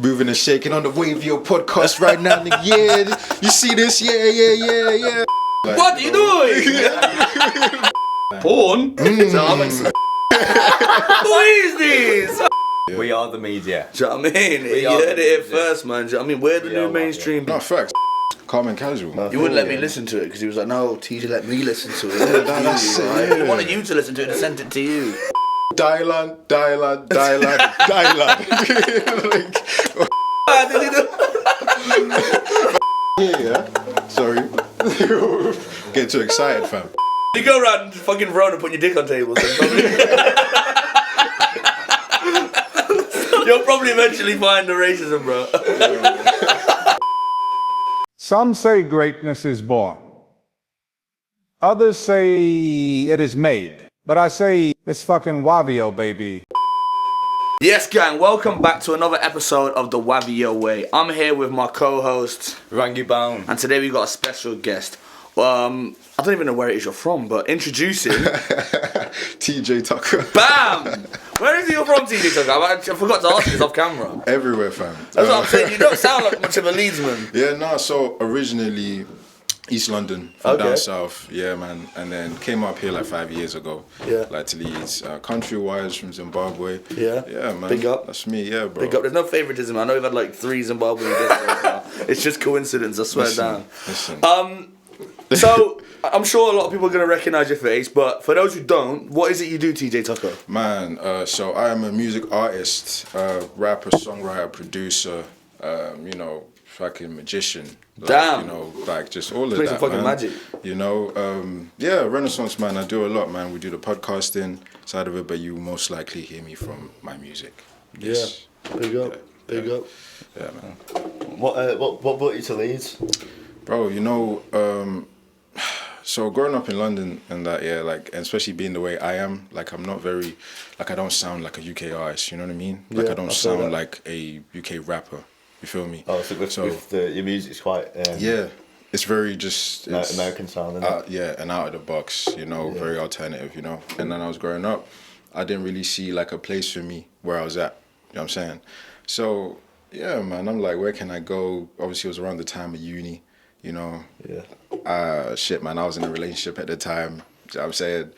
Moving and shaking on the WAVIO podcast right now, nigga. Yeah, you see this? Yeah. Like, what are you doing? Porn? So I'm who is this? Yeah. We are the media. Do you know what I mean? You heard it here first, man. Do you know what I mean? We're the new mainstream. No, facts. Calm and casual. You wouldn't let me listen to it because he was like, no, TJ, let me listen to it. That's it. He wanted you to listen to it and sent it to you. Dylan. Yeah. Sorry. Get too excited, fam. You go around fucking Verona putting your dick on tables. You'll probably eventually find the racism, bro. Some say greatness is born. Others say it is made. But I say it's fucking WAVIO, baby. Yes, gang, welcome back to another episode of the WAVIO Way. I'm here with my co-host, Rangi Bound. and today we've got a special guest. I don't even know where it is you're from, but introducing... TJ Tucker. Bam! Where is you from, TJ Tucker? I forgot to ask this off camera. Everywhere, fam. That's what I'm saying. You don't sound like much of a Leedsman. Yeah, no, so originally East London, from down south, yeah, man. And then came up here like 5 years ago. Yeah. Like to Leeds. Country-wise from Zimbabwe. Yeah. Yeah, man. Big up. That's me, yeah, bro. Big up. There's no favoritism. I know we've had like 3 Zimbabwean guests right now. It's just coincidence, I swear down. Listen. So, I'm sure a lot of people are going to recognise your face, but for those who don't, what is it you do, TJ Tucker? Man, so I am a music artist, rapper, songwriter, producer, fucking magician. Like, Damn. Like just all of Play that, some fucking man. magic. Yeah, Renaissance, man. I do a lot, man. We do the podcasting side of it, but you most likely hear me from my music. Yes. Yeah. Big up. Big up. Yeah, man. What brought you to Leeds? Bro, so growing up in London and that, yeah, like, and especially being the way I am, like, I'm not very, like, I don't sound like a UK artist, you know what I mean? Like, I don't sound like a UK rapper, you feel me? Oh, so your music's quite... yeah, it's very just... It's, American sound, isn't it? Yeah, and out of the box, very alternative, And then I was growing up, I didn't really see, like, a place for me where I was at, you know what I'm saying? So, yeah, man, I'm like, where can I go? Obviously, it was around the time of uni. Shit, man, I was in a relationship at the time. You know what I'm saying?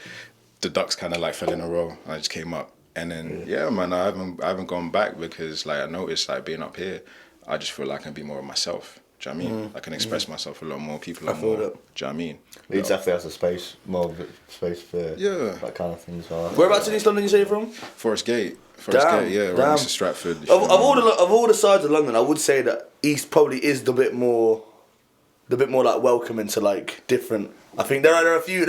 The ducks kind of like fell in a row. I just came up. And then, man, I haven't gone back because, like, I noticed, like, being up here, I just feel like I can be more of myself. Do you know what I mean? I can express myself a lot more. People are more, do you know what I mean? Leeds definitely has a space, more of a space for that kind of thing as well. Whereabouts in East London you say you're from? Forest Gate, yeah, right next to Stratford. Of all the sides of London, I would say that East probably is the bit more like welcoming to like different. I think there are a few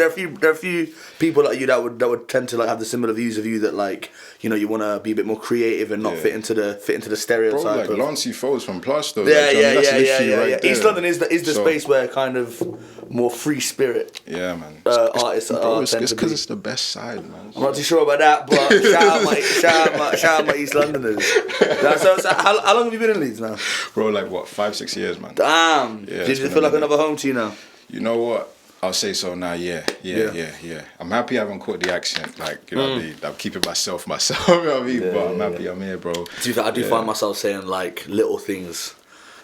people like you that would tend to like have the similar views of you that like you want to be a bit more creative and not fit into the stereotype. Bro, like Lancey Foes from Plush though. Yeah. East London is the space where kind of more free spirit. Yeah, man. Artists bro, are it's because it's the best side, man. I'm not too sure about that, but shout out my East Londoners. So how long have you been in Leeds now? Bro, like what, 5-6 years, man. Damn. Yeah, Does it feel like another home to you now? You know what? I'll say so now, yeah. I'm happy I haven't caught the accent, like, I'm keeping myself, you know what I mean? But I'm happy I'm here, bro. To be fair, I do find myself saying, like, little things,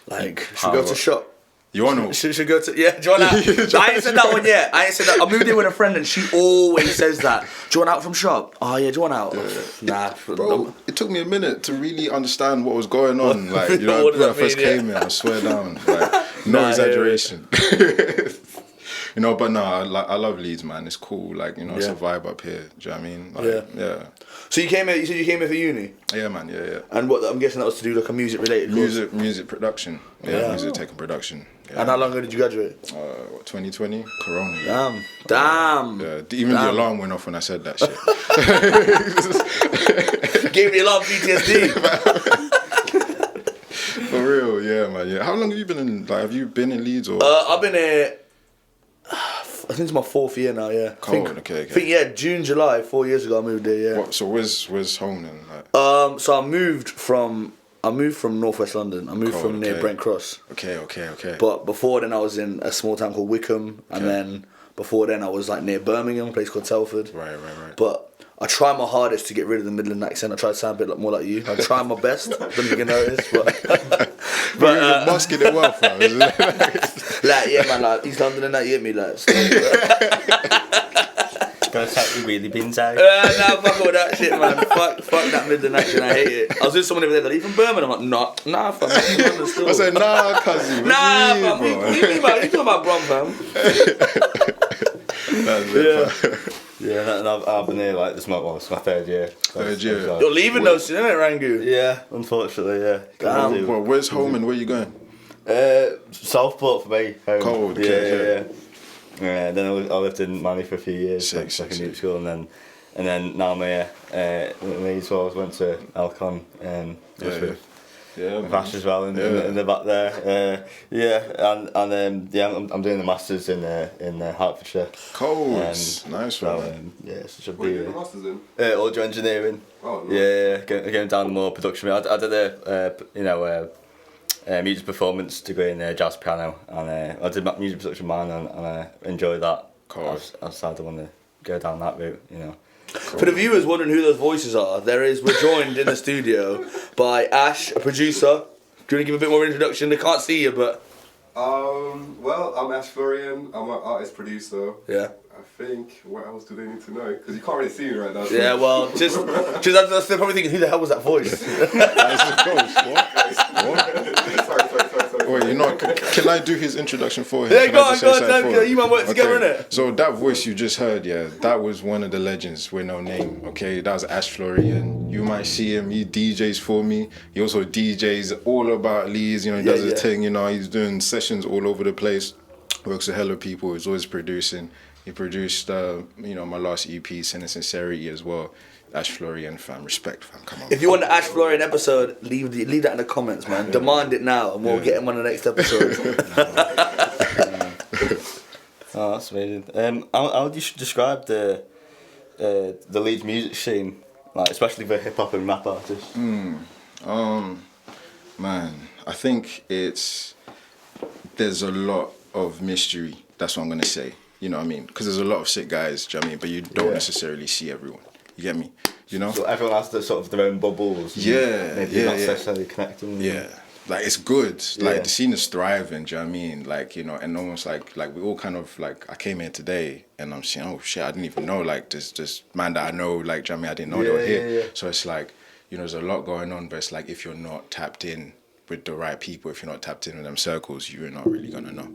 like, should go to shop. You want to? Should go to, do you want out? I ain't said that one yet, I moved in with a friend and she always says that. Do you want out from shop? Oh, yeah, do you want out? Nah. Bro, it took me a minute to really understand what was going on, like, when I first came in, I swear down, like, no exaggeration. But no, I love Leeds, man. It's cool, like, it's a vibe up here. Do you know what I mean? Like, yeah. So you said you came here for uni? Yeah, man, yeah. And what, I'm guessing that was to do like a music related course? Music production. Yeah, music tech and production. Yeah. And how long ago did you graduate? 2020, Corona. Damn. Yeah, even the alarm went off when I said that shit. Gave me alarm PTSD. For real, yeah, man. Yeah. How long have you been in? Like, have you been in Leeds or? I've been here. I think it's my 4th year now. Yeah. Cold. Okay. I think June, July, 4 years ago I moved here. Yeah. What, so where's home then? Like? So I moved from northwest London. I moved from near Brent Cross. Okay. But before then I was in a small town called Wickham, and then before then I was like near Birmingham, a place called Telford. Right. But I try my hardest to get rid of the Midland accent. I try to sound a bit more like you. I try my best. Don't know if you can notice, but you're masking it well, fam. like, yeah, man, like East London and that, you hit me, like. Gotta take your wheelie bins out. Nah, fuck all that shit, man. Fuck that Midland accent. I hate it. I was with someone over there. Like, you from Birmingham? I'm like, nah, fam. I said, nah, cousin. Nah, fam. What you talking about, Brom, fam? That's it, fam. Yeah, and I've been here like it's my 3rd year. You're leaving though soon, isn't it, Rangu? Yeah, unfortunately, yeah. Damn. Well, where's home and where you going? Southport for me. Home. Cold, yeah. Then I lived in Manly for a few years, Sick. secondary school, and then now I'm here. Leeds, so I went to Alcon, with Ash as well in the back there. I'm doing the masters in Hertfordshire. Cold, nice one. So, it should What are be. you doing the masters in? Audio engineering. Oh, nice. Yeah, going down the more production. I did a music performance degree in jazz piano, and I did music production minor, and I enjoyed that. Cool. I decided I want to go down that route, For the viewers wondering who those voices are, we're joined in the studio by Ash, a producer. Do you want to give a bit more introduction? They can't see you, but Well, I'm Ash Florian. I'm an artist producer. yeah. I think, what else do they need to know? Because you can't really see me right now. So. Yeah, well, just that's they're probably thinking, who the hell was that voice? What? Wait, you know, can I do his introduction for him? Yeah, Can go I on, just go say on, something Dad, for him? you man work together, innit? So that voice you just heard, yeah, that was one of the legends with no name, okay? That was Ash Florian. You might see him, he DJs for me. He also DJs all about Leeds, you know, he does his thing, you know, he's doing sessions all over the place. Works with hella people, he's always producing. He produced, my last EP, Sin and Sincerity as well. Ash Florian, fam, respect, fam, come on. If you want the Ash Florian episode, leave that in the comments, man. Demand it now, and we'll get him on the next episode. Oh, that's amazing. How would you describe the Leeds music scene, like especially for hip hop and rap artists? Man, I think there's a lot of mystery. That's what I'm gonna say. You know what I mean? Because there's a lot of sick guys. Do you know what I mean? But you don't necessarily see everyone. You get me? You know? So everyone has their own bubbles. Maybe not necessarily connecting. Yeah. Like, it's good. Like, the scene is thriving, do you know what I mean? Like, you know, and almost like we all kind of, like, I came here today and I'm saying, oh, shit, I didn't even know, like, this man that I know, like, do you know what I mean? I didn't know they were here. Yeah. So it's like, you know, there's a lot going on, but it's like, if you're not tapped in with the right people, if you're not tapped in with them circles, you're not really gonna know.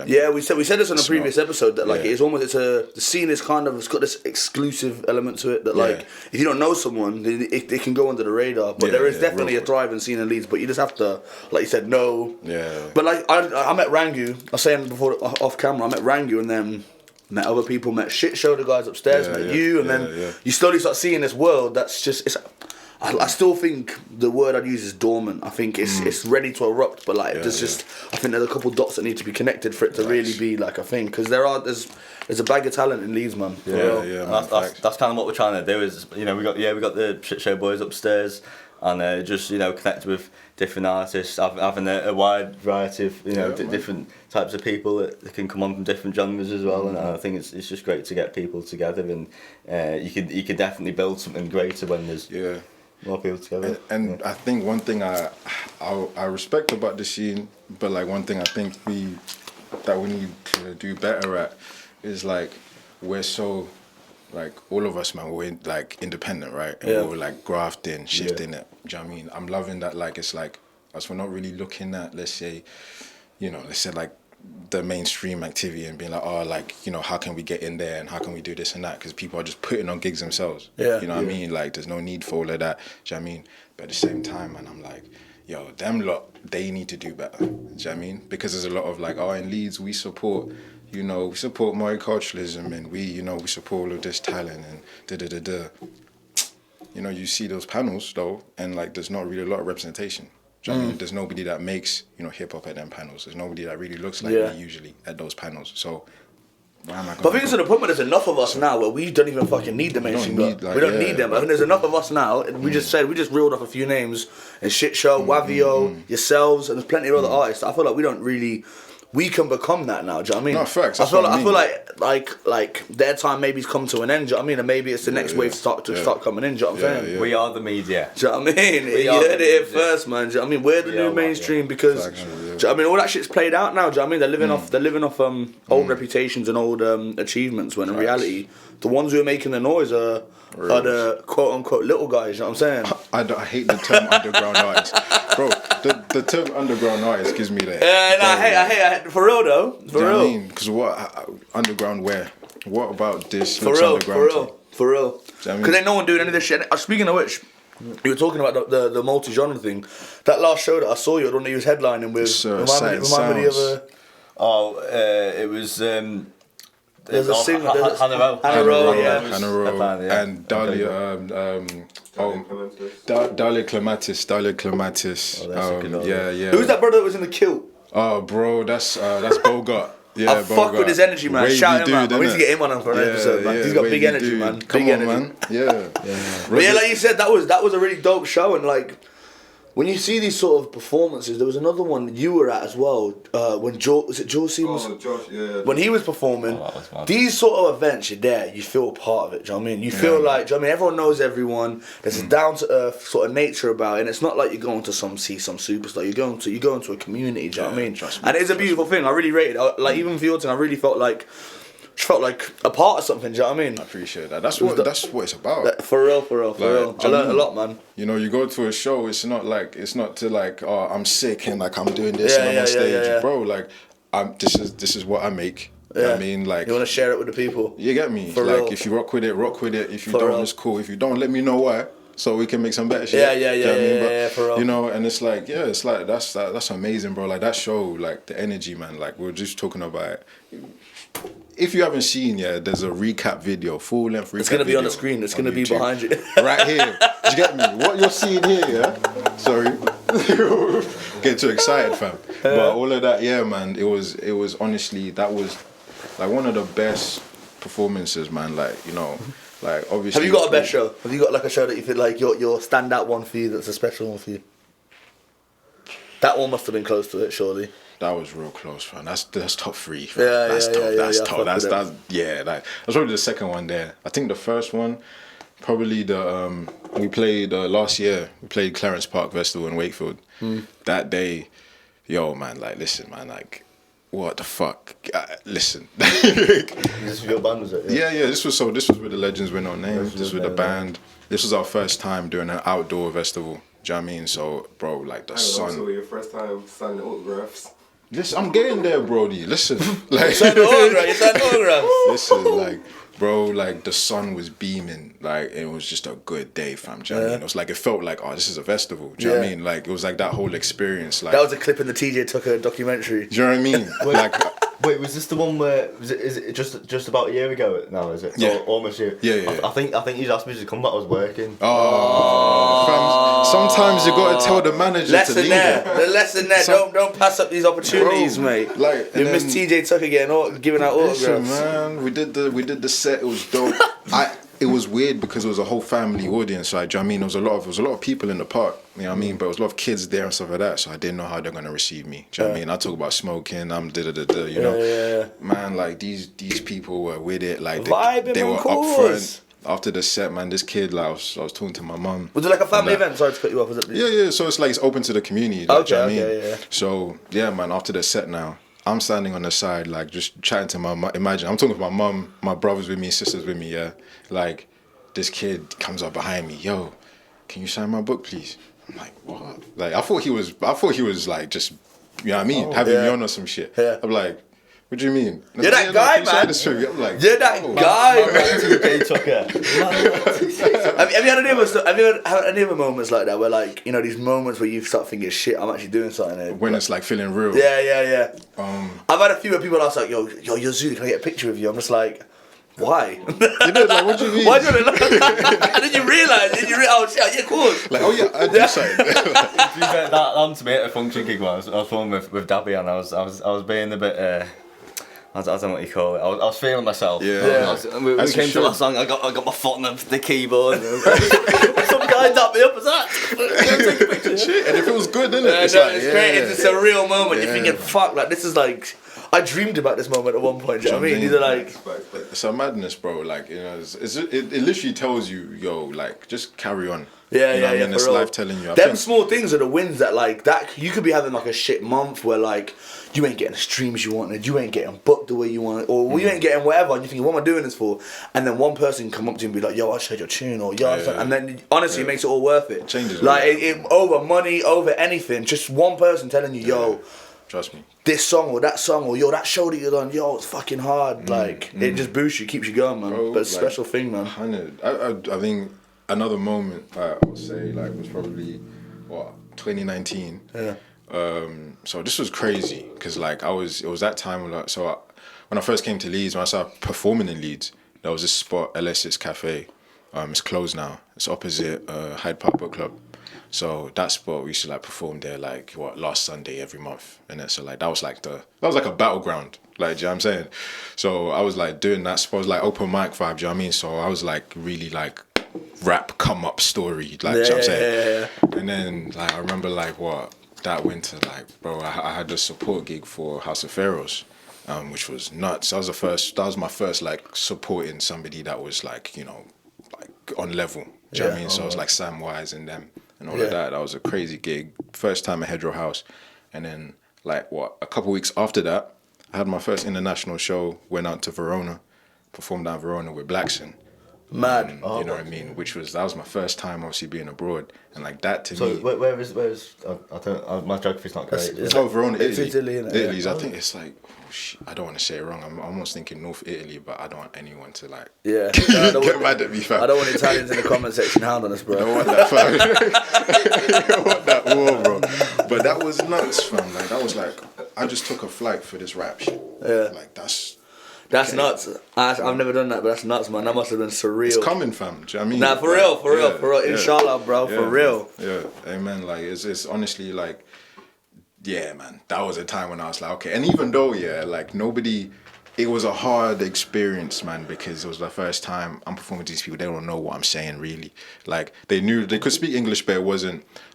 Yeah, we said this on a previous episode that like the scene is kind of, it's got this exclusive element to it that like if you don't know someone, it can go under the radar. But there is definitely a thriving scene in Leeds, but you just have to, like you said, know. Yeah. But like I met Rangu. I was saying before off camera, I met Rangu and then met other people, met Shit Show, the guys upstairs, met you, and then you slowly start seeing this world that's just I still think the word I'd use is dormant. I think it's ready to erupt, but like I think there's a couple dots that need to be connected for it to really be like a thing. Because there's a bag of talent in Leeds, man. That's kind of what we're trying to do. Is we got the Shit Show boys upstairs, and just connect with different artists, having a wide variety of different types of people that can come on from different genres as well. And I think it's just great to get people together, and you could definitely build something greater when there's more people together. And I think one thing I respect about the scene, but like one thing I think we need to do better at is like we're so like all of us, man, we're like independent, right? And we're like grafting, shifting it. Do you know what I mean? I'm loving that. Like it's like us, we're not really looking at let's say like the mainstream activity and being like, oh, like, how can we get in there and how can we do this and that? Because people are just putting on gigs themselves. You know what I mean? Like, there's no need for all of that. Do you know what I mean? But at the same time, man, I'm like, yo, them lot, they need to do better. Do you know what I mean? Because there's a lot of like, in Leeds, we support multiculturalism and we support all of this talent and da-da-da-da. You see those panels, though, and like, there's not really a lot of representation. Do you know what I mean? There's nobody that makes, hip hop at them panels. There's nobody that really looks like me usually at those panels. So why am I But I think it's to the point where there's enough of us now where we don't even fucking need the mainstream. We don't need them. I think there's enough of us now. We just reeled off a few names and Shit Show, WAVIO, yourselves, and there's plenty of other artists. I feel like we don't really we can become that now. Do you know what I mean? No, facts, I that's feel what like, I mean. like their time maybe's come to an end. Do you know what I mean? And maybe it's the next wave start coming in. Do you know what I'm saying? yeah. We are the media. Do you know what I mean? You are heard the it here media. first, man. Do you know what I mean? We're the We new are mainstream because Facts, do you know what I mean? All that shit's played out now. Do you know what I mean? They're living off old reputations and old achievements. When in reality, the ones who are making the noise are the quote unquote little guys. You know what I'm saying? I hate the term underground artist, bro. The term underground artist gives me that. Yeah, I hate for real though. For Do you know real. what I mean? Because what underground where? What about this For looks real, underground? for real. Do you know what I mean? Because ain't no one doing any of this shit. Speaking of which, you were talking about the multi-genre thing. That last show that I saw you, the one that you was headlining with, remind me of a... Oh, it was. There's a singer. Hannah Rowe. Hannah Rowe, yeah. Hannah Rowe and Dahlia, Dahlia Clematis. Oh, that's a good one. Yeah. Who's that brother that was in the kilt? Oh, bro, that's Bogart. Yeah, I fuck with his energy, man. Wavy Shout him out. dude, We need to innit? get him on for an episode, man. He's got big wavy energy, dude. man. Come Big on, energy. man. Yeah. But yeah, like you said, that was a really dope show, and like when you see these sort of performances, there was another one you were at as well. When was it Josie? Oh, Josh, yeah. When he was performing, that was mad. these sort of events, you're there, you feel a part of it. Do you know what I mean? You feel like, do you know what I mean? Everyone knows everyone. There's a down to earth sort of nature about it, and it's not like you're going to see some superstar. You're going to a community. Do you know what I mean? Trust me, And it's a beautiful thing. I really rated it. Like even for your thing, I really felt like a part of something. Do you know what I mean? I appreciate that. That's what it's about. For real. I learned a lot, man. You know, you go to a show. It's not to like, oh, I'm sick and like I'm doing this and I'm Yeah, on stage, yeah. bro. Like, this is what I make. You know what I mean, like, You want to share it with the people. you get me. For Like, real. if you rock with it, rock with it. If you For don't, real. it's cool. If you don't, let me know why, so we can make some better shit. Yeah, You know what I mean? But, yeah, for real. You know, and it's like, that's amazing, bro. Like that show, like the energy, man. Like we were just talking about it. If you haven't seen yet, there's a recap video, full length recap. It's gonna be on the video screen. It's gonna be YouTube. behind you. Right here. Do you get me? What you're seeing here, yeah? Sorry. Get too excited, fam. But all of that, yeah, man, it was honestly, that was like one of the best performances, man. Like, you know, like obviously. Have you got a best show? Have you got like a show that you feel like your standout one for you that's a special one for you? That one must have been close to it, surely. That was real close, fam. That's top three. Fam. Yeah, That's yeah, top. yeah, That's yeah, top. I That's fuck with that's probably the second one there. I think the first one, probably the we played last year. We played Clarence Park Festival in Wakefield. That day, yo, man, like listen, man, like what the fuck? Listen. This is your band, was it? Yeah. This was with the Legends with No Name. This was with the band. This was our first time doing an outdoor festival. Do you know what I mean? So, bro, like the sun. So your first time signing autographs. Listen, I'm getting there, Brody. Listen, like, You signed autographs. listen, like, bro, like the sun was beaming, like it was just a good day, fam. Do you know what I mean? It was like it felt like, oh, this is a festival. Do you know what I mean? Like it was like that whole experience. Like That was a clip in the TJ Tucker documentary. do you know what I mean? Like Wait, was this the one where is it just about a year ago now? Is it? Yeah. Or almost a year. Yeah. I think he's asked me to come back. I was working. fam, sometimes you gotta tell the manager to Lesson leave there. it. The lesson there. Don't pass up these opportunities, Bro, mate. like, You and missed then- TJ Tucker giving out Listen, autographs. man, we did the set. It was dope. It was weird because it was a whole family audience. Like, do you know what I mean? There was a lot of people in the park. You know what I mean? But it was a lot of kids there and stuff like that. So I didn't know how they're gonna receive me. Do you know what I mean? I talk about smoking. I'm you know. Yeah. Man, like these people were with it. Like Vibing, they man, were up course. front. After the set, man, this kid, like I was talking to my mum. Was it like a family And that- event? Sorry to cut you off. Was it? Yeah. So it's like it's open to the community. Like, do you know what I mean? Okay, yeah. So yeah, man. After the set now, I'm standing on the side, like just chatting to my mum. Imagine I'm talking to my mum, my brothers with me, sisters with me. Yeah, like this kid comes up behind me. Yo, can you sign my book, please? I'm like, what? Like I thought he was like just, you know what I mean, having me on or some shit. Yeah. I'm like, what do you mean? You're that "Yeah, guy, can you sign man. this for me?" I'm like, You're that "Oh." guy, man. TJ Tucker. Have you had any other moments like that where, like, you know, these moments where you start thinking, shit, I'm actually doing something here? When it's like feeling real. Yeah. I've had a few where people ask, like, yo, Yazoo, can I get a picture of you? I'm just like, why? You know, like, what do you mean? Why do you want to And then you realise, oh shit, yeah, of course. Like, oh yeah, I do something. To be fair, that happened to me at a function gig once. I was playing with Dabby and I was being a bit. I don't know what you call it. I was feeling myself. Yeah. We As you came to should. that song. I got my foot on the keyboard. Some guy Dap me up as that. Shit, and it feels good, isn't it? It's great. It's a surreal moment. You're thinking, fuck, like this is like. I dreamed about this moment at one point. Do you know what I mean? These are like. It's a madness, bro. Like, you know, it literally tells you, yo, like, just carry on. Yeah, you know yeah, I mean? It's real. life telling you. Them small things are the wins that like that you could be having like a shit month where like you ain't getting the streams you wanted, you ain't getting booked the way you wanted, or you ain't getting whatever, and you're thinking, what am I doing this for? And then one person come up to you and be like, yo, I just heard your tune, or yo, and then honestly it makes it all worth it. Changes like it over money, over anything. Just one person telling you, yo, trust me, this song or that song or yo, that show that you're done, yo, it's fucking hard. Like it just boosts you, keeps you going, man. Bro, but it's a like, special thing, man. 100. I think another moment I would say like was probably 2019. Yeah. So this was crazy because like it was that time when when I first came to Leeds, when I started performing in Leeds, there was this spot, LS's Cafe. It's closed now. It's opposite Hyde Park Book Club. So that spot we used to like perform there like last Sunday every month, and then so like that was like a battleground, like, do you know what I'm saying? So I was like doing that spot, it was like open mic vibe, do you know what I mean? So I was like really like rap come up story, like, do you know what I'm saying? Yeah. And then like I remember like that winter, like, bro, I had a support gig for House of Pharaohs, which was nuts. That was my first like supporting somebody that was like, you know, like on level. Do you know what I mean? So it was like Sam Wise and them and all of that. That was a crazy gig. First time at Hedgerow House. And then like a couple weeks after that, I had my first international show, went out to Verona, performed down Verona with Blackson. Mad. You know what I mean? That was my first time obviously being abroad. And like that to me. So where is I don't my geography's not great. It's Verona, Italy. It's Italy, innit? Italy's, I think it's like, I don't want to say it wrong. I'm almost thinking North Italy, but I don't want anyone to like get mad at me, fam. I don't want Italians in the comment section hound on us, bro. I don't want that, fam. I don't want that war, bro. But that was nuts, fam. Like that was like, I just took a flight for this rap shit. Yeah. Like that's nuts. I've never done that, but that's nuts, man. That must have been surreal. It's coming, fam. Do you know what I mean? Nah, for real. Inshallah, bro, for real. Yeah, amen. Like it's honestly like, yeah, man. That was a time when I was like, okay. And even though, like nobody, it was a hard experience, man, because it was the first time I'm performing to these people. They don't know what I'm saying, really. Like they knew they could speak English, but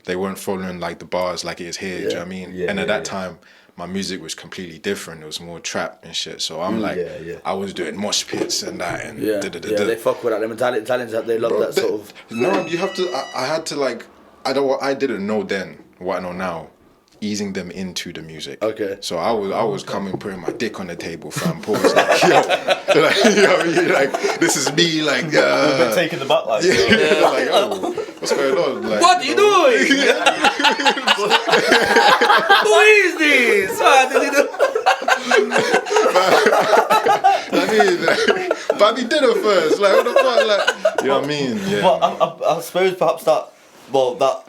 they weren't following like the bars like it is here. Do you know what I mean? Yeah, and at that time, my music was completely different. It was more trap and shit. So I'm I was doing mosh pits and that and they fuck with that. Them Italians, they love that sort of. No, you have to. I had to like. I didn't know then what I know now. Easing them into the music. Okay. So I was coming, putting my dick on the table, fam. Paul was like, yo, like, you know what I mean? Like, this is me, like, We've been taking the back like, like, oh, what's going on? Like, What are you doing? Who is this? but he did it first. Like, what the fuck? Like, you know what I mean? Yeah. Well, I suppose perhaps that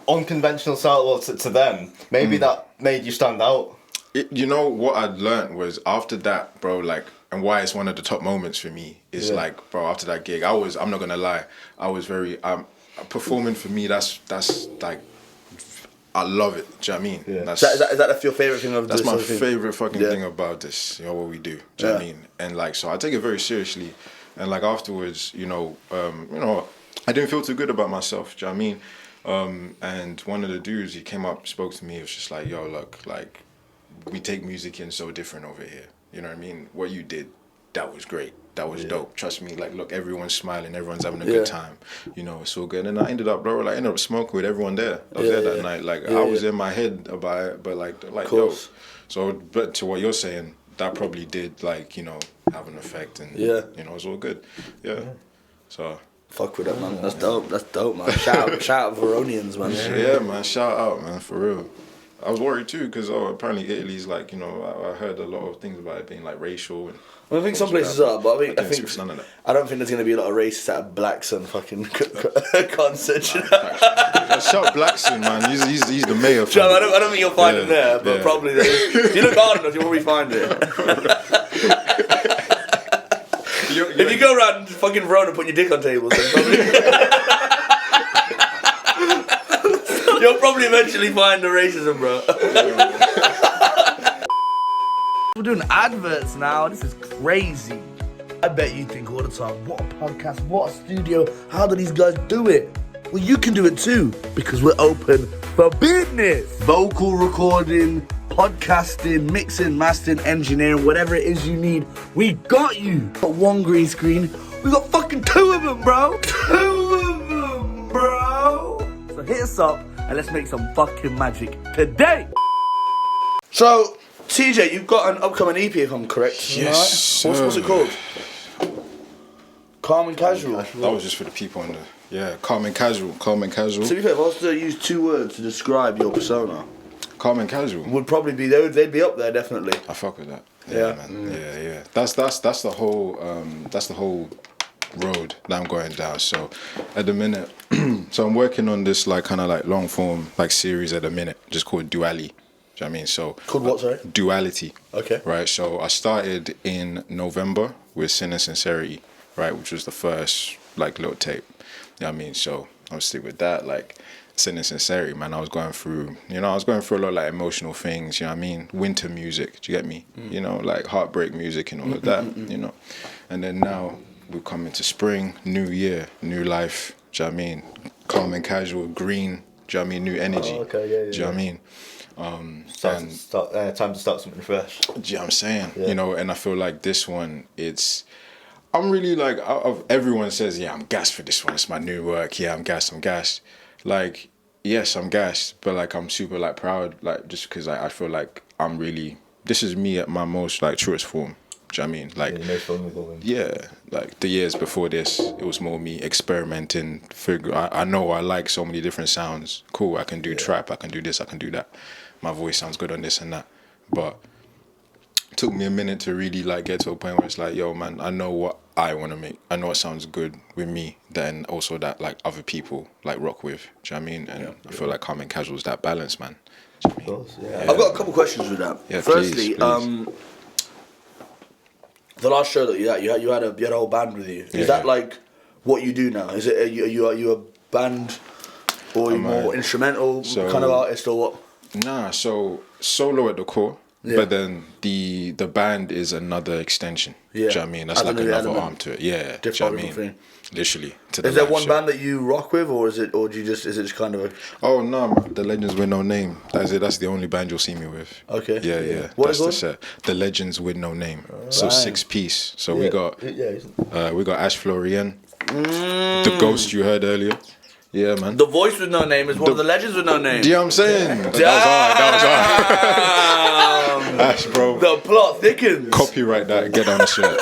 unconventional style to them, maybe that made you stand out. You know what I learned was after that, bro, like, and why it's one of the top moments for me is like, bro, after that gig, I'm not gonna lie, I was very, performing for me, that's like, I love it, do you know what I mean? Yeah. Is that your favourite thing of this? That's my favourite fucking thing about this, you know, what we do, do you know what I mean? And like, so I take it very seriously, and like afterwards, you know, I didn't feel too good about myself, do you know what I mean? And one of the dudes, he came up, spoke to me, it was just like, yo, look, like, we take music in so different over here. You know what I mean? What you did, that was great. That was dope. Trust me, like, look, everyone's smiling, everyone's having a good time. You know, it's so good. And I ended up smoking with everyone there. I was there that night. Like, I was in my head about it, but like yo. So, but to what you're saying, that probably did, like, you know, have an effect. And, you know, it's all good. Yeah. So... Fuck with that, man. That's dope, man. Shout out Veronians, man. Yeah, man. Shout out, man, for real. I was worried too because apparently Italy's like, you know, I heard a lot of things about it being like racial. And I think some places are, but I don't think there's gonna be a lot of racists at a Blackson fucking concert. Shout Blackson, man. He's the mayor. John, I don't think you'll find him there, but probably there. If you look hard enough, you'll probably find it. If you go around fucking Verona putting your dick on tables, then probably you'll probably eventually find the racism, bro. We're doing adverts now. This is crazy. I bet you think all the time, what a podcast, what a studio, how do these guys do it? Well, you can do it too, because we're open for business. Vocal recording, podcasting, mixing, mastering, engineering, whatever it is you need, we got you. Got one green screen, we got fucking 2 of them, bro. 2 of them, bro. So hit us up and let's make some fucking magic today. So, TJ, you've got an upcoming EP, if I'm correct. Yes, Right? What's it called? Calm and Casual. That was just for the people in the calm and casual. To be fair, if I was to use 2 words to describe your persona, Calm and casual. would probably be they'd be up there definitely. I fuck with that. Yeah. Man. Yeah. That's the whole road that I'm going down. So at the minute, so I'm working on this like kind of like long form like series at the minute, just called Duality. Do you know what I mean? So Called what, sorry? Duality. Okay. Right. So I started in November with Sin and Sincerity, right, which was the first like little tape. You know what I mean? So obviously with that, like Sin and Sincerity, man, I was going through a lot of like emotional things, you know what I mean? Winter music, do you get me? You know, like heartbreak music and all of that, you know. And then now we're coming to spring, new year, new life, do you know what I mean? Calm and casual, green, do you know what I mean? New energy. Oh, okay, yeah. Do you know what I mean? Time to start something fresh. Do you know what I'm saying? Yeah. You know, and I feel like this one, I'm really like, everyone says, yeah, I'm gassed for this one. It's my new work. Yeah, I'm gassed. Like, yes, I'm gassed, but like, I'm super like proud, like, just because I feel like this is me at my most like truest form. Do you know what I mean? Like, like the years before this, it was more me experimenting, I know I like so many different sounds. Cool, I can do trap, I can do this, I can do that. My voice sounds good on this and that. But took me a minute to really like get to a point where it's like, yo man, I know what I want to make. I know what sounds good with me, then also that like other people like rock with. Do you know what I mean? And I feel like Calm and Casual is that balance, man. Do you know what I mean? I've got a couple questions with that. Yeah, Firstly, please. the last show that you had a whole band with you. Is that like what you do now? Is it are you a band, or are you more instrumental kind of artist, or what? Nah, so solo at the core. Yeah. But then the band is another extension. Yeah. Do you know what I mean? That's like another arm to it. Yeah. Do you know what I mean? Thing. Literally. Is there one band that you rock with, or is it just kind of a? Oh no, the Legends with No Name. That's it. That's the only band you'll see me with. Okay. Yeah. What That's is the it? set. The Legends with No Name. So Right. 6-piece. So Yeah. we got Ash Florian, the Ghost you heard earlier. Yeah, man. The voice with no name is one of the legends with no name. Do you know what I'm saying? That was hard. Ash, bro. The plot thickens. Copyright that. Get on the shirt.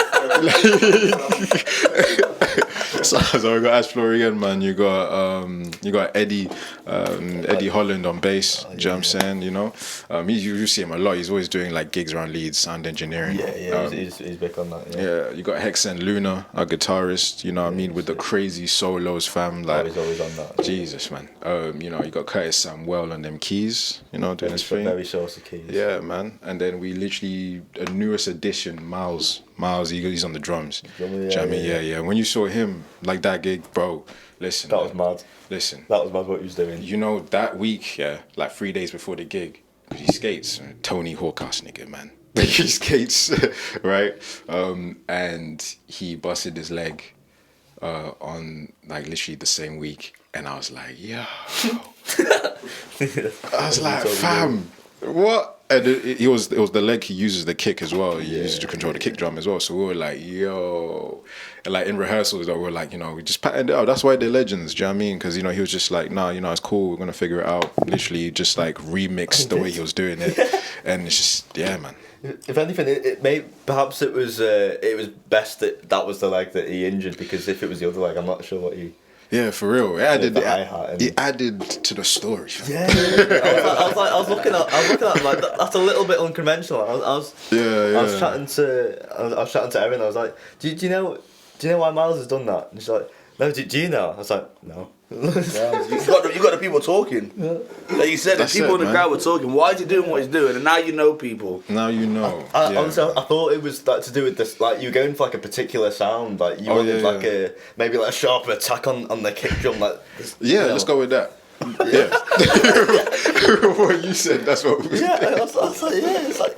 So we got Ash Florian, man. You got Eddie Holland on bass. Do you know what I'm saying? You know, you see him a lot. He's always doing like gigs around Leeds, sound engineering. He's big on that. Yeah, you got Hex and Luna, our guitarist. You know what I mean, with the crazy solos, fam. Like, He's always on that. Jesus, man. You know, you got Curtis Samuel on them keys. You know, doing his thing. Very saucy keys. Yeah, man. And then we literally a newest addition, Miles, he's on the drums. Do you know what I mean? Yeah. When you saw him like that gig, bro, listen. That was mad. Listen. That was mad what he was doing. You know, that week, like 3 days before the gig, he skates. Tony Hawkhouse nigga, man. He skates, right? And he busted his leg on like literally the same week. And I was like, yo. I was like, fam, what? And it was the leg he uses the kick as well. He uses to control the kick drum as well. So we were like, yo. And like in rehearsals, we were like, you know, we just patterned it out. That's why they're legends, do you know what I mean? Because, you know, he was just like, nah, you know, it's cool. We're going to figure it out. Literally just like remix the way he was doing it. And it's just, yeah, man. If anything, perhaps it was best that was the leg that he injured, because if it was the other leg, I'm not sure what he... Yeah, for real. It added to the story. Yeah. I was looking at like that's a little bit unconventional. I was chatting to Erin. I was like, do you know why Miles has done that? And she's like, no. Do you know? I was like, no. You got the people talking. Like you said, the people in the crowd were talking. Why is he doing what he's doing? And now you know people. Now you know. Honestly, I thought it was like to do with this. Like you were going for like a particular sound. Like you wanted a maybe like a sharper attack on the kick drum. Like let's go with that. Yeah. What you said, that's what we Yeah, I was like, yeah, it's like.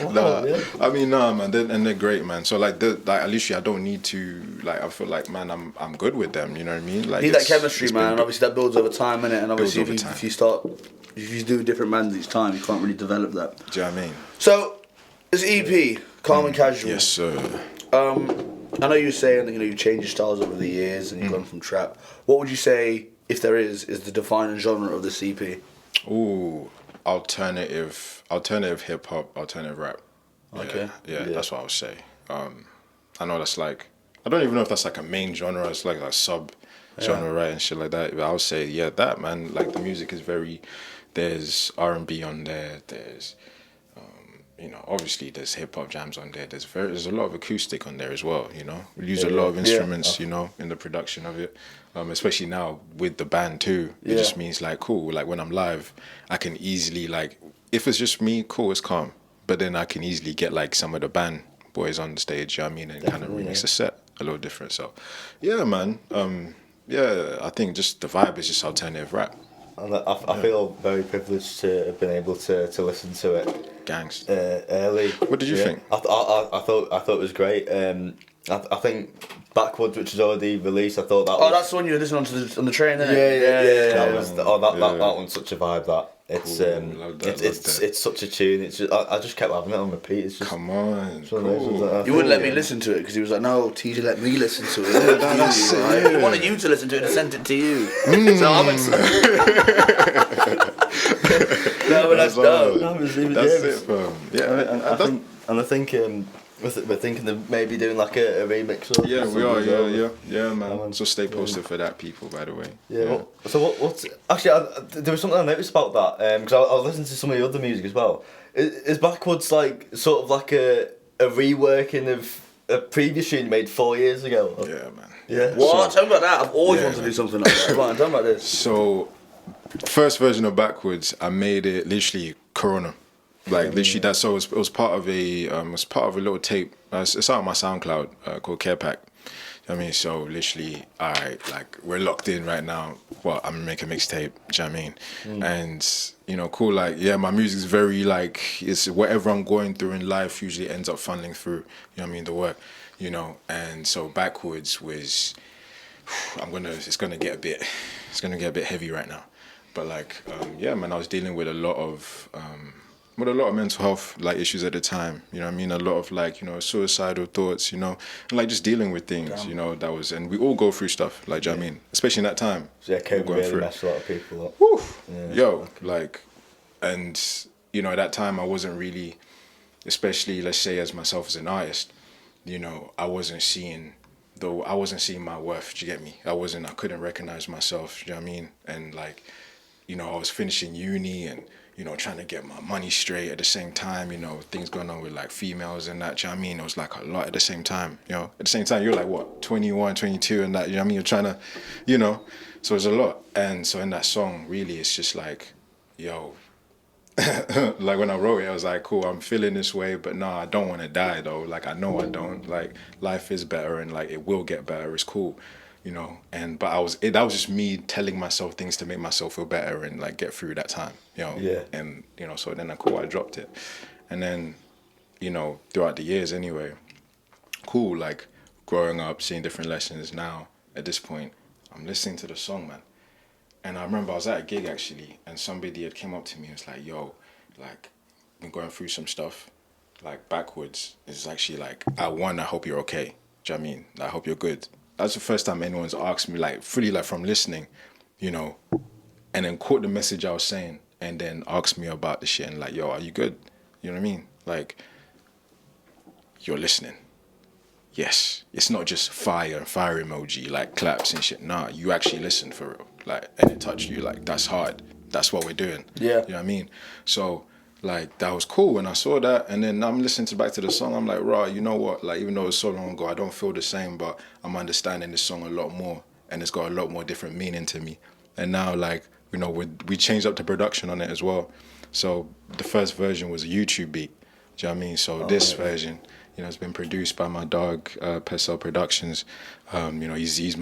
Wow, Nah, yeah. I mean, nah, man, they're great, man. So like, at least I don't need to like. I feel like, man, I'm good with them. You know what I mean? Like, You need that it's- chemistry, it's man, been and obviously that builds over time, innit? And obviously, over time. if you do different bands each time, you can't really develop that. Do you know what I mean? So, this EP, Calm and Casual. Yes, sir. I know you were saying that you changed your styles over the years and you've gone from trap. What would you say, if there is the defining genre of this EP? Ooh, alternative hip hop, alternative rap. Yeah, Okay. Yeah, Yeah. that's what I would say. I know that's like, I don't even know if that's like a main genre. It's like a sub genre, right, and shit like that. But I would say, yeah, that, man. Like the music is very. There's R&B on there. There's, obviously there's hip hop jams on there. There's a lot of acoustic on there as well. We use a lot of instruments. In the production of it. Especially now with the band too. It just means like cool. Like when I'm live, I can easily like if it's just me, cool, it's calm. But then I can easily get like some of the band boys on the stage. You know what I mean, and kind of remix the set a little different. So, yeah, man. I think just the vibe is just alternative rap. And I feel very privileged to have been able to listen to it. Gangs. Early. What did you think? I thought it was great. I think Backwards, which is already released, I thought that. Oh, that's the one you were listening to on the train, isn't Yeah. it? That one's such a vibe. That it's Cool, love that, it's such a tune. It's just, I just kept having it on repeat. It's just Come on. it's one of those ones Cool. that I You wouldn't let feel- me listen to it because he was like, "No, TJ, let me listen to it." that's it, Right? yeah. I wanted you to listen to it and sent it to you. So I'm excited. No, but that's dope. No, it was even That's James. it, bro. Yeah, I think we're thinking of maybe doing like a remix. Or yeah, we something are. as well. Yeah, man. So stay posted for that, people. By the way. Yeah. So what's actually there was something I noticed about that because I was listening to some of the other music as well. Is Backwards like sort of like a reworking of a previous tune made 4 years ago? Yeah, man. Yeah. What? Tell me about that. I've always Yeah, wanted to man. do something like that. Come on, tell me about this. So, first version of Backwards, I made it literally Corona, like literally that. So it was part of a little tape. It's out on my SoundCloud called Care Pack. I mean, so literally, like we're locked in right now. Well, I'm gonna make a mixtape. Do you know what I mean? And cool. Like, yeah, my music's very like it's whatever I'm going through in life usually ends up funneling through. You know what I mean? The work. And so Backwards was. It's gonna get a bit heavy right now, but like yeah, man, I was dealing with a lot of mental health like issues at the time. You know what I mean? A lot of like suicidal thoughts. And like just dealing with things. That was, and we all go through stuff. Like, do you know what I mean? Especially in that time. Yeah, we're COVID really messed a lot of people up. Woo! Yeah. Yo, like, and at that time I wasn't really, especially let's say as myself as an artist, I wasn't seeing my worth. Do you get me? I couldn't recognize myself. Do you know what I mean? And like, I was finishing uni and trying to get my money straight at the same time. Things going on with like females and that. Do you know what I mean? It was like a lot at the same time. At the same time you're like what 21, 22 and that. You know what I mean? You're trying to, so it's a lot. And so in that song, really, it's just like, yo. Like when I wrote it, I was like, cool, I'm feeling this way, but no, I don't want to die though. Like I know I don't. Like life is better and like it will get better. It's cool, And but that was just me telling myself things to make myself feel better and like get through that time, Yeah. And so then I dropped it, and then throughout the years anyway, cool, like growing up, seeing different lessons. Now at this point, I'm listening to the song, man. And I remember I was at a gig actually, and somebody had came up to me and was like, yo, like, been going through some stuff, like Backwards is actually like, I hope you're okay. Do you know what I mean? I hope you're good. That's the first time anyone's asked me, like, fully like from listening, and then caught the message I was saying, and then asked me about the shit and like, yo, are you good? You know what I mean? Like, you're listening. Yes, it's not just fire emoji, like claps and shit. Nah, you actually listen for real. Like, and it touched you. Like, that's hard. That's what we're doing. Yeah. You know what I mean? So, like, that was cool when I saw that. And then I'm listening back to the song. I'm like, raw, you know what? Like, even though it's so long ago, I don't feel the same, but I'm understanding this song a lot more. And it's got a lot more different meaning to me. And now, like, we changed up the production on it as well. So, the first version was a YouTube beat. Do you know what I mean? So, this version... it's been produced by my dog, Pesel Productions. He's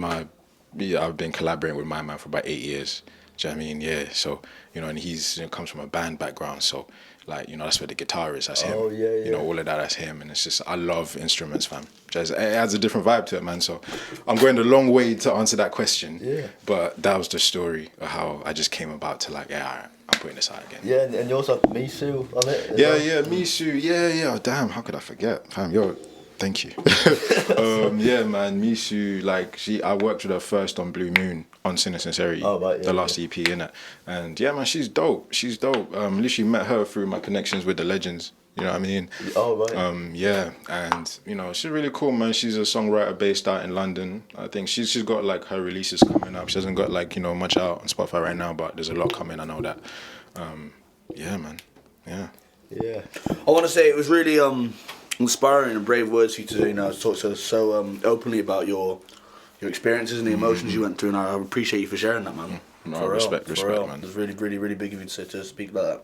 I've been collaborating with my man for about 8 years. Do you know what I mean? Yeah. So, you know, and he's, you know, comes from a band background. So, like, you know, that's where the guitar is. That's him. Oh, yeah, yeah. You know, all of that, that's him. And it's just, I love instruments, fam. Just, it adds a different vibe to it, man. So I'm going a long way to answer that question. Yeah. But that was the story of how I just came about to like, yeah, all right, I'm putting this out again. Yeah, and you also have Misu on it. as Yeah, well. yeah, Misu. Yeah. Oh, damn, how could I forget? Fam, yo, thank you. Yeah, man, Misu, like, I worked with her first on Blue Moon on Sin and Sincerity, Oh, right, yeah, the last EP, innit? And yeah, man, she's dope. She's dope. Literally met her through my connections with the legends. You know what I mean? Oh, right. Yeah, and you know, she's really cool, man. She's a songwriter based out in London. I think she's got like her releases coming up. She hasn't got like, you know, much out on Spotify right now, but there's a lot coming. I know that. Yeah, man. Yeah. Yeah. I want to say it was really inspiring and brave words for you to, you know, talk to us so openly about your experiences and the emotions you went through, and I appreciate you for sharing that, man. No, For real, respect, for real. man. It's really, really, really big of you to speak about that.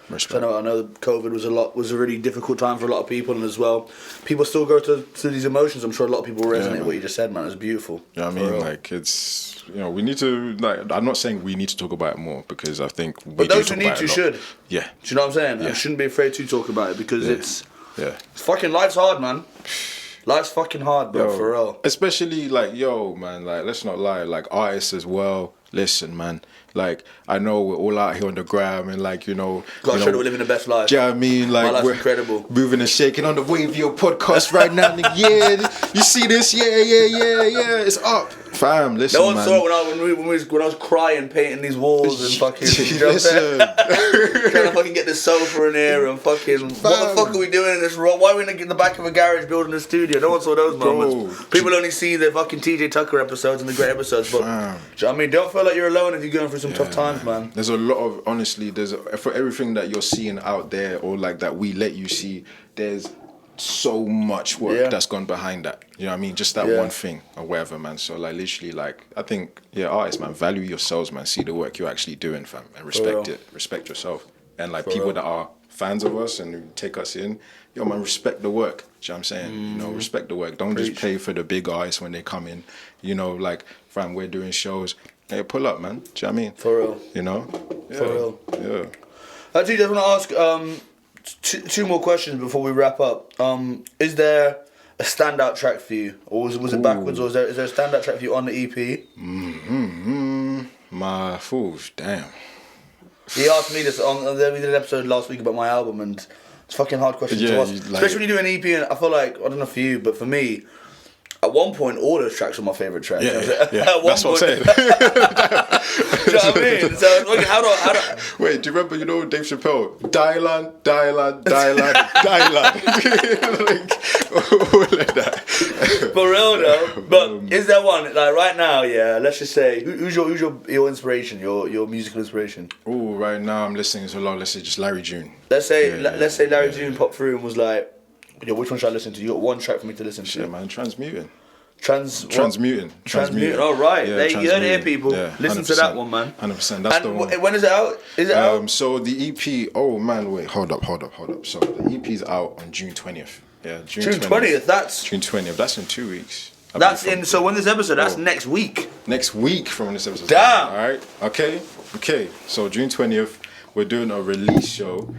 Respect. So I know COVID was a really difficult time for a lot of people, and as well, people still go to these emotions. I'm sure a lot of people resonate with what you just said, man. It's beautiful. You know what I mean? Like, it's, you know, we need to, like, I'm not saying we need to talk about it more, because I think we But do those talk who need about to it a lot. should. Yeah. Do you know what I'm saying? Yeah. And shouldn't be afraid to talk about it, because it's Yeah. fucking, life's hard, man. Life's fucking hard, bro, Yo, for real. Especially, like, yo, man, like, let's not lie, like, artists as well. Listen, man, like, I know we're all out here on the gram and, like, you know, Gotta show that we're living the best life. do you know what I mean? Like, life's we're incredible. moving and shaking on the WAVIO podcast right now. Yeah, you see this? Yeah. It's up, fam. Listen, No one man. saw it when I was crying painting these walls and fucking. You know what I'm saying? Listen. Trying to fucking get this sofa in here and fucking. What the fuck are we doing in this room? Why are we in the back of a garage building a studio? No one saw those moments. People only see the fucking TJ Tucker episodes and the great episodes. But do you know what I mean? Don't feel like you're alone if you're going through some tough times, man. There's a lot of, honestly, for everything that you're seeing out there, or like that we let you see, there's so much work that's gone behind that. You know what I mean? Just that one thing or whatever, man. So like, literally, like, I think, artists, man, value yourselves, man. See the work you're actually doing, fam, and respect it. Respect yourself. And like, people that are fans of us and who take us in, yo, man, respect the work. Do you know what I'm saying? You know, respect the work. Don't just pay for the big artists when they come in. You know, like, fam, we're doing shows. Hey, pull up, man. Do you know what I mean? For real. You know? For real. Yeah. Actually, I just want to ask two more questions before we wrap up. Is there a standout track for you, or was it backwards, or is there a standout track for you on the EP? My fools, damn. He asked me this we did an episode last week about my album, and it's a fucking hard question to ask, especially when you do an EP. And I feel like, I don't know for you, but for me, at one point, all those tracks were my favourite tracks. Yeah. That's what I'm saying. Do you know what I mean? So, like, how do Wait, do you remember, you know, Dave Chappelle? Dial on. Like, all like that. For real though, but is there one, like, right now? Yeah, let's just say, who's your inspiration, your musical inspiration? Oh, right now I'm listening to a lot. Let's say just Larry June. Let's say Larry June popped through and was like, yo, which one should I listen to? You got one track for me to listen to. Yeah, man, Transmuting. Transmuting. All right, Yeah, there you heard it here, Transmuting. people. Yeah, Listen to that one, man. 100%. That's the one. When is it out? Is it out? So the EP. Oh man, wait, hold up. So the EP's out on June 20th. Yeah, June 20th. That's June 20th. That's in 2 weeks. that's in. So when this episode, that's next week. Next week from when this episode. Damn. All right. Okay. So June 20th, we're doing a release show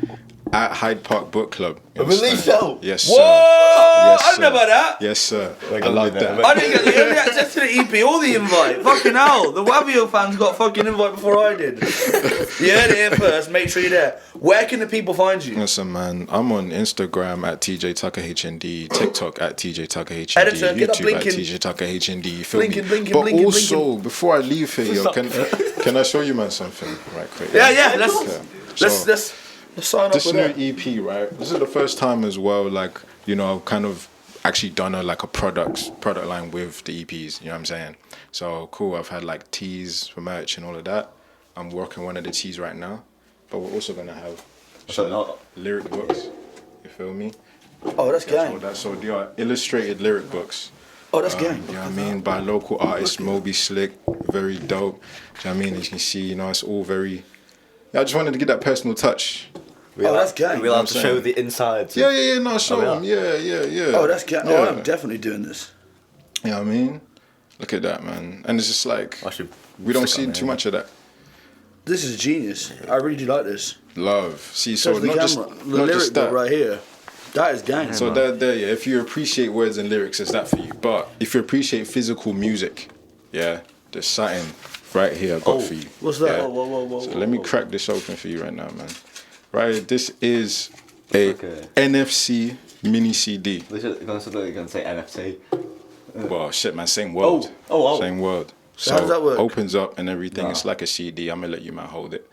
at Hyde Park Book Club. You A release understand? show? Yes, sir. Whoa! Yes, I don't know sir. about that. Yes, sir. I gonna love do that. that. I didn't get the early access to the EP or the invite. Fucking hell. The WAVIO fans got fucking invite before I did. You heard it here first. Make sure you're there. Where can the people find you? Listen, man, I'm on Instagram at TJ Tucker HND, TikTok at TJ Tucker HND, Editor, get that YouTube at blinking. TJ Tucker HND. You feel me? Blinking, But blinking, also, blinking. before I leave here, yo, can I show you, man, something right quick? Yeah. Let's sign up This with new that. EP, right? This is the first time as well, like, you know, I've kind of actually done a product line with the EPs, you know what I'm saying? So cool, I've had like teas for merch and all of that. I'm working one of the teas right now, but we're also gonna have lyric books, you feel me? Oh, that's gang. So they are illustrated lyric books. Oh, that's gang. You know what I mean? By local artist Moby Slick, very dope. Do you know what I mean? As you can see, you know, it's all very. I just wanted to get that personal touch. That's gang. We'll have to saying? show the insides. Yeah, no, show them. Yeah. Oh, that's gang. Yeah. Oh, I'm definitely doing this. You know what I mean? Look at that, man. And it's just like, I should we don't stick see on too there. much of that. This is genius. I really do like this. Love. See, so Especially not just the not lyric just that. bit right here. That is gang. So there, yeah. If you appreciate words and lyrics, it's that for you. But if you appreciate physical music, yeah, there's something right here I got for you. What's that? Yeah. Whoa. So let me crack this open for you right now, man. Right, this is a NFC mini CD. They should gonna say NFT. Well, shit, man, same world. Oh. Same world. So how does that work? Opens up and everything. It's like a CD. I'm gonna let you man hold it.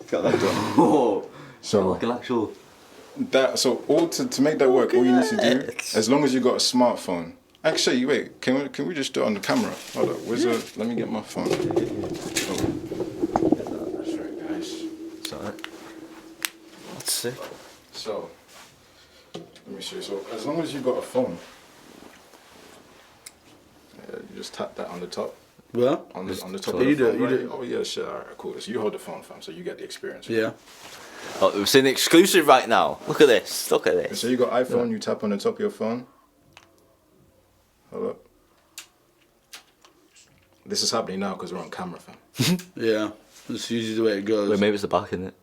Got that done. Oh, So like an actual. all to make that work, all you need to do, as long as you got a smartphone. Actually, wait, can we just do it on the camera? Hold up, let me get my phone. Oh. Sorry, guys. It's alright. That's sick. So, let me show you. So, as long as you got a phone, you just tap that on the top. Well, On the top Yeah, of you the do phone. it, you right? do it. Oh yeah, shit. Alright, cool. So you hold the phone, fam, so you get the experience. yeah. Oh, we're seeing the exclusive right now. Look at this. Look at this. So you got iPhone. You tap on the top of your phone. Hold up. This is happening now because we're on camera, fam. Yeah. That's usually the way it goes. Wait, maybe it's the back, isn't it?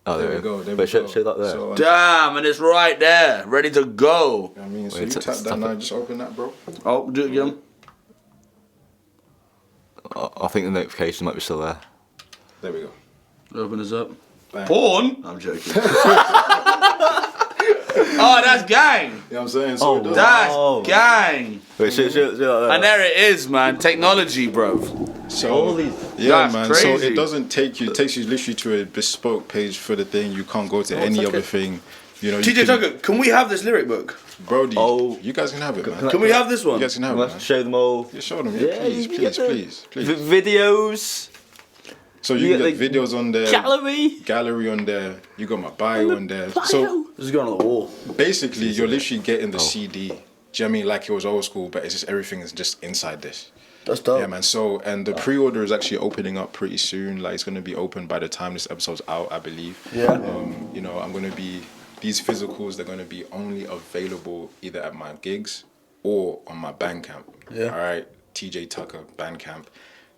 Oh, There we go. There we Wait, show go. that there. So, Damn, and it's right there, ready to go. I mean, so Wait, you tap that tap now. it. Just open that, bro. Oh, do it again. I think the notification might be still there. There we go. Open this up. Bang. Porn? I'm joking. Oh, that's gang. You know what I'm saying? So it does- That's gang. Wait, show that there. And there it is, man. Technology, bro. So yeah, That's man. crazy. So it doesn't take you. It takes you literally to a bespoke page for the thing. You can't go to any it's other okay. thing. You know. you TJ can- Tucker, can we have this lyric book? Brody. Oh. You guys can have it, man. Can we have this one? You guys can have it, Let's man. show them all. Yeah, show them. Yeah, Yeah, please, you can please, get the- please, please. Videos, So you you can get get videos on there. gallery. On there. You got my bio on there. So This is going on the wall. basically, you're literally getting Oh. the CD. Do you know what I mean? Like it was old school, but it's just everything is just inside this. That's dope. Yeah, man. So, and the pre-order is actually opening up pretty soon. Like, it's going to be open by the time this episode's out, I believe. Yeah. You know, I'm going to be, these physicals, they're going to be only available either at my gigs or on my Bandcamp. Yeah. All right. TJ Tucker Bandcamp. Do you know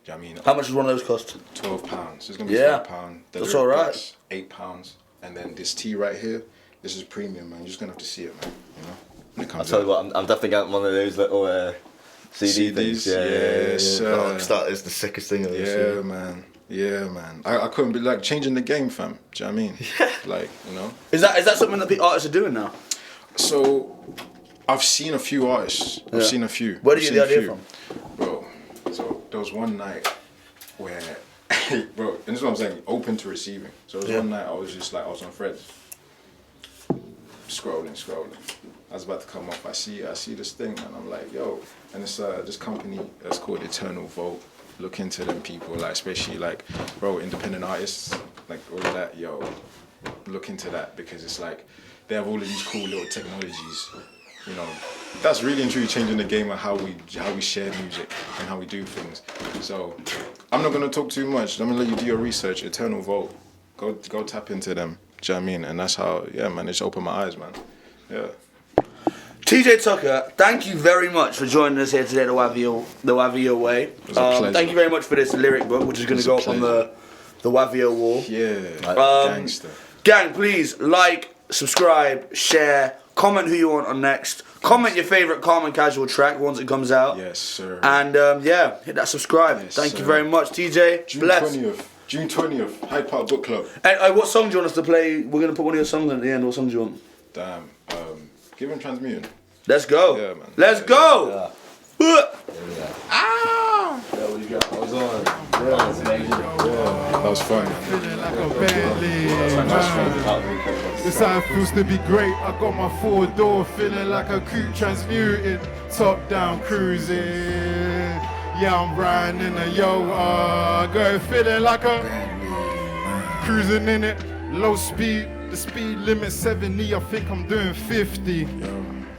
what I mean? How much does one of those cost? £12. It's going to be Yeah. £12. That's all right. £8. And then this tee right here, this is premium, man. You're just going to have to see it, man. You know? When it I'll comes tell out. you what, I'm definitely getting one of those little CD things. CDs? Yes, sir. That is the sickest thing I've ever Yeah, seen. man. Yeah, man. I couldn't be like changing the game, fam. Do you know what I mean? Like, you know. Is that something that the artists are doing now? So, I've seen a few artists. I've Yeah. seen a few. Where did I've you get the seen idea a few. Bro, so there was one night where, bro, and this is what I'm saying, open to receiving. So there was one night I was just like, I was on Threads, scrolling. I was about to come off. I see this thing, and I'm like, yo, and it's this company that's called Eternal Vote. Look into them people, like especially like, bro, independent artists, like all of that, yo, look into that because it's like they have all of these cool little technologies. You know, that's really and truly changing the game of how we share music and how we do things. So I'm not gonna talk too much. I'm gonna let you do your research. Eternal Vote, go tap into them. Do you know what I mean? And that's how, yeah, man. It's opened my eyes, man. Yeah. TJ Tucker, thank you very much for joining us here today, the WAVIO Way. It was a pleasure. Thank you very much for this lyric book, which is going to go up on the WAVIO wall. Yeah. Gangster. Gang, please like, subscribe, share, comment who you want on next. Comment your favourite Calm and Casual track once it comes out. Yes, sir. And yeah, hit that subscribe. Yes, Thank you sir. very much, TJ. June Bless. 20th. June 20th. Hyde Park Book Club. Hey, what song do you want us to play? We're going to put one of your songs at the end. What song do you want? Damn. Give him Transmuting. Let's go. Yeah, man. Let's go. Yeah, What you got? I was on. That was fun. Feeling like a Bentley, man. This how it feels to be great. I got my 4-door, feeling like a coupe transmuting, top down cruising. Yeah, I'm riding in a yo, go feeling like a cruising in it, low speed. The speed limit 70, I think I'm doing 50.